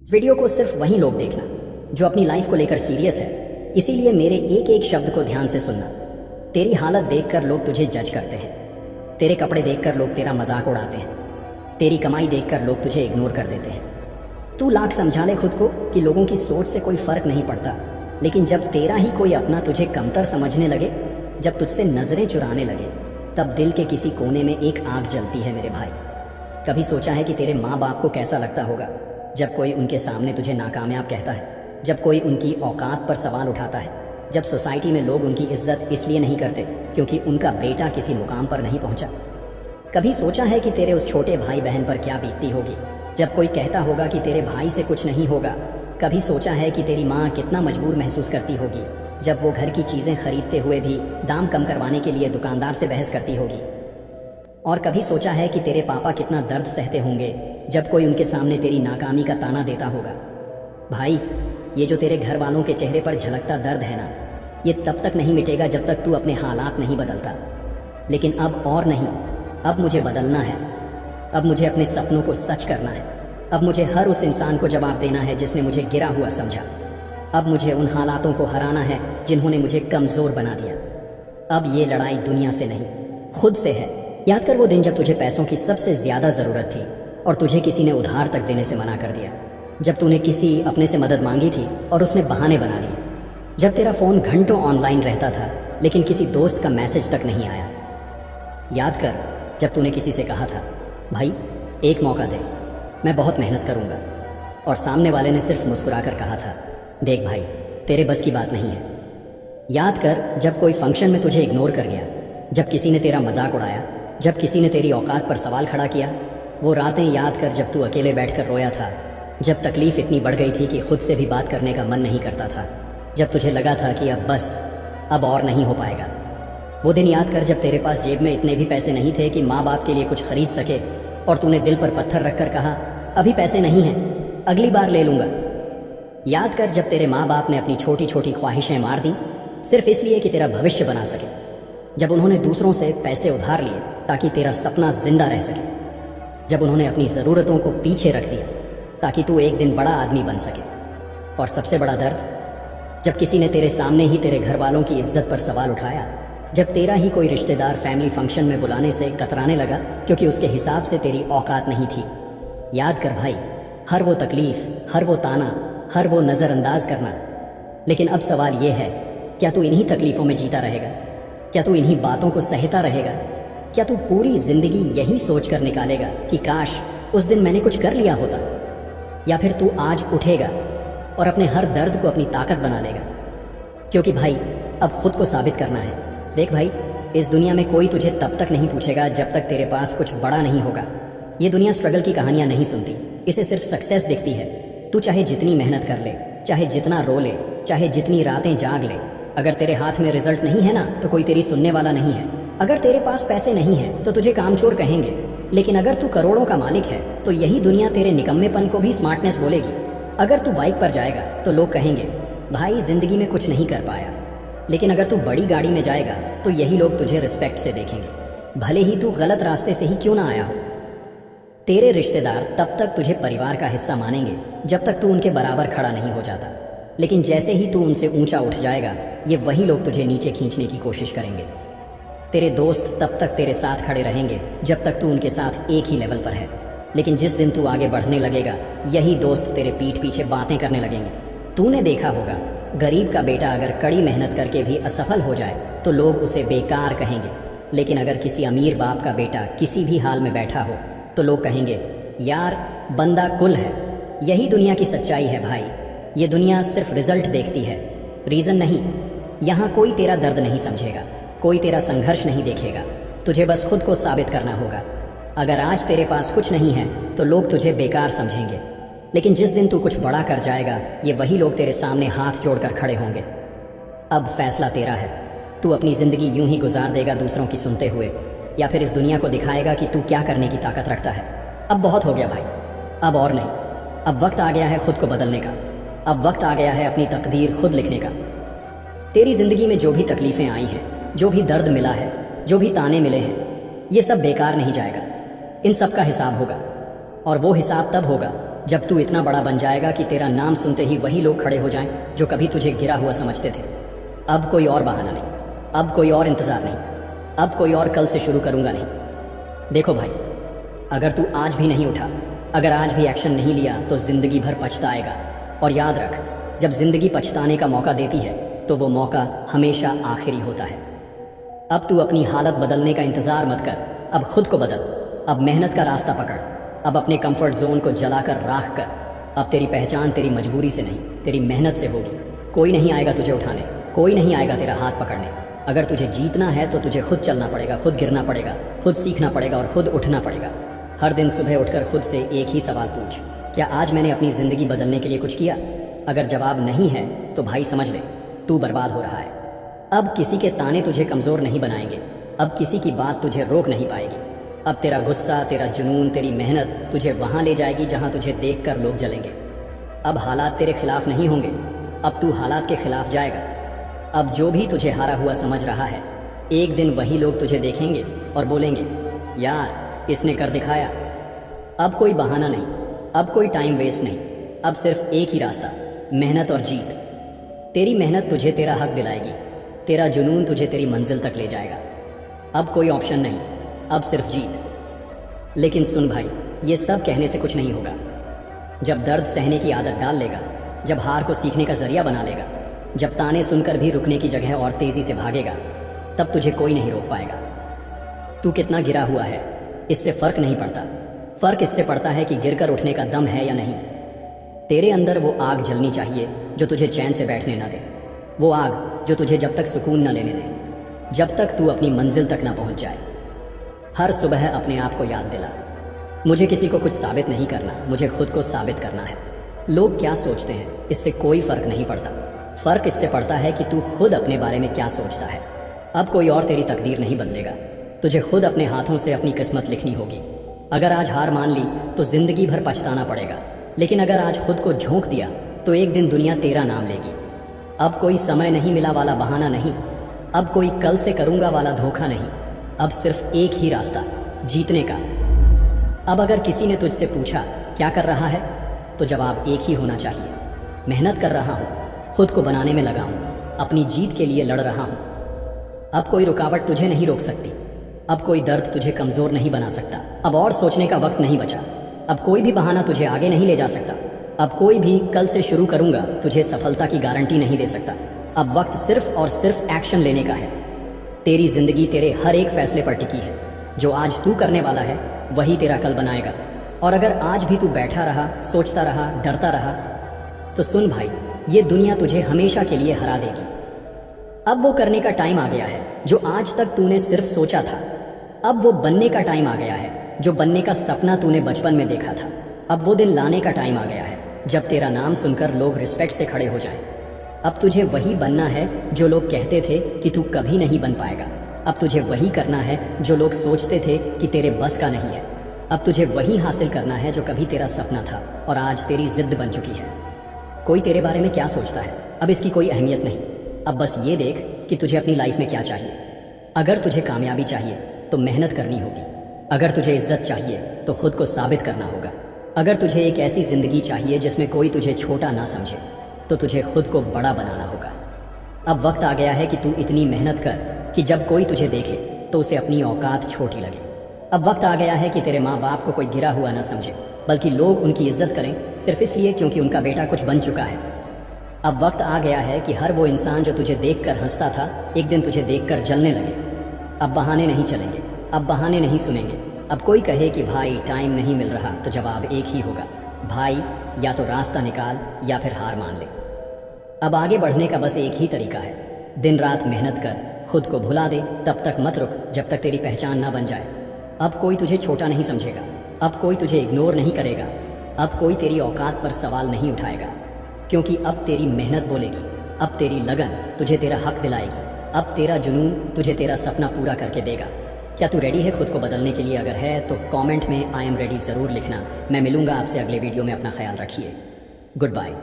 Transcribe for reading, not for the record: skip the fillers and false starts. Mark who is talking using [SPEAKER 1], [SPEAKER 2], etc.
[SPEAKER 1] इस वीडियो को सिर्फ वही लोग देखना जो अपनी लाइफ को लेकर सीरियस है, इसीलिए मेरे एक एक शब्द को ध्यान से सुनना। तेरी हालत देखकर लोग तुझे जज करते हैं, तेरे कपड़े देखकर लोग तेरा मजाक उड़ाते हैं, तेरी कमाई देखकर लोग तुझे इग्नोर कर देते हैं। तू लाख समझा ले खुद को कि लोगों की सोच से कोई फर्क नहीं पड़ता, लेकिन जब तेरा ही कोई अपना तुझे कमतर समझने लगे, जब तुझसे नजरें चुराने लगे, तब दिल के किसी कोने में एक आग जलती है मेरे भाई। कभी सोचा है कि तेरे माँ बाप को कैसा लगता होगा जब कोई उनके सामने तुझे नाकामयाब कहता है, जब कोई उनकी औकात पर सवाल उठाता है, जब सोसाइटी में लोग उनकी इज्जत इसलिए नहीं करते क्योंकि उनका बेटा किसी मुकाम पर नहीं पहुंचा। कभी सोचा है कि तेरे उस छोटे भाई बहन पर क्या बीतती होगी जब कोई कहता होगा कि तेरे भाई से कुछ नहीं होगा। कभी सोचा है कि तेरी माँ कितना मजबूर महसूस करती होगी जब वो घर की चीजें खरीदते हुए भी दाम कम करवाने के लिए दुकानदार से बहस करती होगी। और कभी सोचा है कि तेरे पापा कितना दर्द सहते होंगे जब कोई उनके सामने तेरी नाकामी का ताना देता होगा। भाई, ये जो तेरे घर वालों के चेहरे पर झलकता दर्द है ना, ये तब तक नहीं मिटेगा जब तक तू अपने हालात नहीं बदलता। लेकिन अब और नहीं, अब मुझे बदलना है। अब मुझे अपने सपनों को सच करना है। अब मुझे हर उस इंसान को जवाब देना है जिसने मुझे गिरा हुआ समझा। अब मुझे उन हालातों को हराना है जिन्होंने मुझे कमजोर बना दिया। अब ये लड़ाई दुनिया से नहीं, खुद से है। याद कर वो दिन जब तुझे पैसों की सबसे ज्यादा जरूरत थी और तुझे किसी ने उधार तक देने से मना कर दिया। जब तूने किसी अपने से मदद मांगी थी और उसने बहाने बना दिए। जब तेरा फोन घंटों ऑनलाइन रहता था लेकिन किसी दोस्त का मैसेज तक नहीं आया। याद कर जब तूने किसी से कहा था, भाई एक मौका दे, मैं बहुत मेहनत करूंगा, और सामने वाले ने सिर्फ मुस्कुराकर कहा था, देख भाई तेरे बस की बात नहीं है। याद कर जब कोई फंक्शन में तुझे इग्नोर कर गया, जब किसी ने तेरा मजाक उड़ाया, जब किसी ने तेरी औकात पर सवाल खड़ा किया। वो रातें याद कर जब तू अकेले बैठकर रोया था, जब तकलीफ इतनी बढ़ गई थी कि खुद से भी बात करने का मन नहीं करता था, जब तुझे लगा था कि अब बस, अब और नहीं हो पाएगा। वो दिन याद कर जब तेरे पास जेब में इतने भी पैसे नहीं थे कि माँ बाप के लिए कुछ खरीद सके, और तूने दिल पर पत्थर रखकर कहा, अभी पैसे नहीं हैं, अगली बार ले लूंगा। याद कर जब तेरे माँ बाप ने अपनी छोटी छोटी ख्वाहिशें मार दी सिर्फ इसलिए कि तेरा भविष्य बना सके। जब उन्होंने दूसरों से पैसे उधार लिए ताकि तेरा सपना जिंदा रह सके। जब उन्होंने अपनी ज़रूरतों को पीछे रख दिया ताकि तू एक दिन बड़ा आदमी बन सके। और सबसे बड़ा दर्द, जब किसी ने तेरे सामने ही तेरे घर वालों की इज्जत पर सवाल उठाया, जब तेरा ही कोई रिश्तेदार फैमिली फंक्शन में बुलाने से कतराने लगा क्योंकि उसके हिसाब से तेरी औकात नहीं थी। याद कर भाई, हर वो तकलीफ, हर वो ताना, हर वो नज़रअंदाज करना। लेकिन अब सवाल ये है, क्या तू इन्हीं तकलीफ़ों में जीता रहेगा? क्या तू इन्हीं बातों को सहता रहेगा? क्या तू पूरी जिंदगी यही सोच कर निकालेगा कि काश उस दिन मैंने कुछ कर लिया होता? या फिर तू आज उठेगा और अपने हर दर्द को अपनी ताकत बना लेगा? क्योंकि भाई अब खुद को साबित करना है। देख भाई, इस दुनिया में कोई तुझे तब तक नहीं पूछेगा जब तक तेरे पास कुछ बड़ा नहीं होगा। ये दुनिया स्ट्रगल की कहानियां नहीं सुनती, इसे सिर्फ सक्सेस दिखती है। तू चाहे जितनी मेहनत कर ले, चाहे जितना रो ले, चाहे जितनी रातें जाग ले, अगर तेरे हाथ में रिजल्ट नहीं है ना तो कोई तेरी सुनने वाला नहीं है। अगर तेरे पास पैसे नहीं है तो तुझे कामचोर कहेंगे, लेकिन अगर तू करोड़ों का मालिक है तो यही दुनिया तेरे निकम्मेपन को भी स्मार्टनेस बोलेगी। अगर तू बाइक पर जाएगा तो लोग कहेंगे, भाई जिंदगी में कुछ नहीं कर पाया। लेकिन अगर तू बड़ी गाड़ी में जाएगा तो यही लोग तुझे रिस्पेक्ट से देखेंगे, भले ही तू गलत रास्ते से ही क्यों ना आया हो। तेरे रिश्तेदार तब तक तुझे परिवार का हिस्सा मानेंगे जब तक तू उनके बराबर खड़ा नहीं हो जाता। लेकिन जैसे ही तू उनसे ऊंचा उठ जाएगा, ये वही लोग तुझे नीचे खींचने की कोशिश करेंगे। तेरे दोस्त तब तक तेरे साथ खड़े रहेंगे जब तक तू उनके साथ एक ही लेवल पर है। लेकिन जिस दिन तू आगे बढ़ने लगेगा, यही दोस्त तेरे पीठ पीछे बातें करने लगेंगे। तूने देखा होगा, गरीब का बेटा अगर कड़ी मेहनत करके भी असफल हो जाए तो लोग उसे बेकार कहेंगे, लेकिन अगर किसी अमीर बाप का बेटा किसी भी हाल में बैठा हो तो लोग कहेंगे, यार बंदा कुल है। यही दुनिया की सच्चाई है भाई। ये दुनिया सिर्फ रिजल्ट देखती है, रीज़न नहीं। यहाँ कोई तेरा दर्द नहीं समझेगा, कोई तेरा संघर्ष नहीं देखेगा। तुझे बस खुद को साबित करना होगा। अगर आज तेरे पास कुछ नहीं है तो लोग तुझे बेकार समझेंगे, लेकिन जिस दिन तू कुछ बड़ा कर जाएगा, ये वही लोग तेरे सामने हाथ जोड़कर खड़े होंगे। अब फैसला तेरा है। तू अपनी ज़िंदगी यूं ही गुजार देगा दूसरों की सुनते हुए, या फिर इस दुनिया को दिखाएगा कि तू क्या करने की ताकत रखता है। अब बहुत हो गया भाई, अब और नहीं। अब वक्त आ गया है खुद को बदलने का। अब वक्त आ गया है अपनी तकदीर खुद लिखने का। तेरी जिंदगी में जो भी तकलीफें आई हैं, जो भी दर्द मिला है, जो भी ताने मिले हैं, ये सब बेकार नहीं जाएगा। इन सब का हिसाब होगा, और वो हिसाब तब होगा जब तू इतना बड़ा बन जाएगा कि तेरा नाम सुनते ही वही लोग खड़े हो जाएं जो कभी तुझे गिरा हुआ समझते थे। अब कोई और बहाना नहीं, अब कोई और इंतज़ार नहीं, अब कोई और कल से शुरू करूँगा नहीं। देखो भाई, अगर तू आज भी नहीं उठा, अगर आज भी एक्शन नहीं लिया तो ज़िंदगी भर पछताएगा। और याद रख, जब ज़िंदगी पछताने का मौका देती है तो वो मौका हमेशा आखिरी होता है। अब तू अपनी हालत बदलने का इंतज़ार मत कर, अब खुद को बदल। अब मेहनत का रास्ता पकड़, अब अपने कंफर्ट जोन को जलाकर राख कर। अब तेरी पहचान तेरी मजबूरी से नहीं, तेरी मेहनत से होगी। कोई नहीं आएगा तुझे उठाने, कोई नहीं आएगा तेरा हाथ पकड़ने। अगर तुझे जीतना है तो तुझे खुद चलना पड़ेगा, खुद गिरना पड़ेगा, खुद सीखना पड़ेगा और खुद उठना पड़ेगा। हर दिन सुबह उठकर खुद से एक ही सवाल पूछ, क्या आज मैंने अपनी ज़िंदगी बदलने के लिए कुछ किया? अगर जवाब नहीं है तो भाई समझ ले, तू बर्बाद हो रहा है। अब किसी के ताने तुझे कमज़ोर नहीं बनाएंगे, अब किसी की बात तुझे रोक नहीं पाएगी। अब तेरा गुस्सा, तेरा जुनून, तेरी मेहनत तुझे वहाँ ले जाएगी जहाँ तुझे देखकर लोग जलेंगे। अब हालात तेरे खिलाफ नहीं होंगे, अब तू हालात के खिलाफ जाएगा। अब जो भी तुझे हारा हुआ समझ रहा है, एक दिन वही लोग तुझे देखेंगे और बोलेंगे, यार इसने कर दिखाया। अब कोई बहाना नहीं, अब कोई टाइम वेस्ट नहीं, अब सिर्फ एक ही रास्ता, मेहनत और जीत। तेरी मेहनत तुझे तेरा हक दिलाएगी, तेरा जुनून तुझे तेरी मंजिल तक ले जाएगा। अब कोई ऑप्शन नहीं, अब सिर्फ जीत। लेकिन सुन भाई, ये सब कहने से कुछ नहीं होगा। जब दर्द सहने की आदत डाल लेगा, जब हार को सीखने का जरिया बना लेगा, जब ताने सुनकर भी रुकने की जगह और तेजी से भागेगा, तब तुझे कोई नहीं रोक पाएगा। तू कितना गिरा हुआ है इससे फर्क नहीं पड़ता, फर्क इससे पड़ता है कि गिरकर उठने का दम है या नहीं। तेरे अंदर वो आग जलनी चाहिए जो तुझे चैन से बैठने ना दे, वो आग जो तुझे जब तक सुकून न लेने दे, जब तक तू अपनी मंजिल तक ना पहुंच जाए। हर सुबह अपने आप को याद दिला, मुझे किसी को कुछ साबित नहीं करना, मुझे खुद को साबित करना है। लोग क्या सोचते हैं इससे कोई फर्क नहीं पड़ता, फर्क इससे पड़ता है कि तू खुद अपने बारे में क्या सोचता है। अब कोई और तेरी तकदीर नहीं बदलेगा, तुझे खुद अपने हाथों से अपनी किस्मत लिखनी होगी। अगर आज हार मान ली तो जिंदगी भर पछताना पड़ेगा, लेकिन अगर आज खुद को झोंक दिया तो एक दिन दुनिया तेरा नाम लेगी। अब कोई समय नहीं मिला वाला बहाना नहीं, अब कोई कल से करूंगा वाला धोखा नहीं, अब सिर्फ एक ही रास्ता, जीतने का। अब अगर किसी ने तुझसे पूछा क्या कर रहा है, तो जवाब एक ही होना चाहिए, मेहनत कर रहा हूँ, खुद को बनाने में लगा हूँ, अपनी जीत के लिए लड़ रहा हूँ। अब कोई रुकावट तुझे नहीं रोक सकती, अब कोई दर्द तुझे कमज़ोर नहीं बना सकता, अब और सोचने का वक्त नहीं बचा, अब कोई भी बहाना तुझे आगे नहीं ले जा सकता, अब कोई भी कल से शुरू करूंगा तुझे सफलता की गारंटी नहीं दे सकता। अब वक्त सिर्फ और सिर्फ एक्शन लेने का है। तेरी जिंदगी तेरे हर एक फैसले पर टिकी है, जो आज तू करने वाला है वही तेरा कल बनाएगा। और अगर आज भी तू बैठा रहा, सोचता रहा, डरता रहा, तो सुन भाई, ये दुनिया तुझे हमेशा के लिए हरा देगी। अब वो करने का टाइम आ गया है जो आज तक तूने सिर्फ सोचा था, अब वो बनने का टाइम आ गया है जो बनने का सपना तूने बचपन में देखा था। अब वो दिन लाने का टाइम आ गया है जब तेरा नाम सुनकर लोग रिस्पेक्ट से खड़े हो जाएं। अब तुझे वही बनना है जो लोग कहते थे कि तू कभी नहीं बन पाएगा। अब तुझे वही करना है जो लोग सोचते थे कि तेरे बस का नहीं है। अब तुझे वही हासिल करना है जो कभी तेरा सपना था और आज तेरी जिद बन चुकी है। कोई तेरे बारे में क्या सोचता है अब इसकी कोई अहमियत नहीं। अब बस ये देख कि तुझे अपनी लाइफ में क्या चाहिए। अगर तुझे कामयाबी चाहिए तो मेहनत करनी होगी, अगर तुझे इज्जत चाहिए तो खुद को साबित करना होगा, अगर तुझे एक ऐसी जिंदगी चाहिए जिसमें कोई तुझे छोटा ना समझे तो तुझे खुद को बड़ा बनाना होगा। अब वक्त आ गया है कि तू इतनी मेहनत कर कि जब कोई तुझे देखे तो उसे अपनी औकात छोटी लगे। अब वक्त आ गया है कि तेरे माँ बाप को कोई गिरा हुआ ना समझे, बल्कि लोग उनकी इज्जत करें सिर्फ इसलिए क्योंकि उनका बेटा कुछ बन चुका है। अब वक्त आ गया है कि हर वो इंसान जो तुझे देखकर हंसता था एक दिन तुझे देखकर जलने लगे। अब बहाने नहीं चलेंगे, अब बहाने नहीं सुनेंगे। अब कोई कहे कि भाई टाइम नहीं मिल रहा तो जवाब एक ही होगा, भाई या तो रास्ता निकाल या फिर हार मान ले। अब आगे बढ़ने का बस एक ही तरीका है, दिन रात मेहनत कर, खुद को भुला दे, तब तक मत रुक जब तक तेरी पहचान ना बन जाए। अब कोई तुझे छोटा नहीं समझेगा, अब कोई तुझे इग्नोर नहीं करेगा, अब कोई तेरी औकात पर सवाल नहीं उठाएगा, क्योंकि अब तेरी मेहनत बोलेगी, अब तेरी लगन तुझे तेरा हक दिलाएगी, अब तेरा जुनून तुझे तेरा सपना पूरा करके देगा। क्या तू रेडी है खुद को बदलने के लिए? अगर है तो कमेंट में आई एम रेडी ज़रूर लिखना। मैं मिलूंगा आपसे अगले वीडियो में। अपना ख्याल रखिए। Good bye.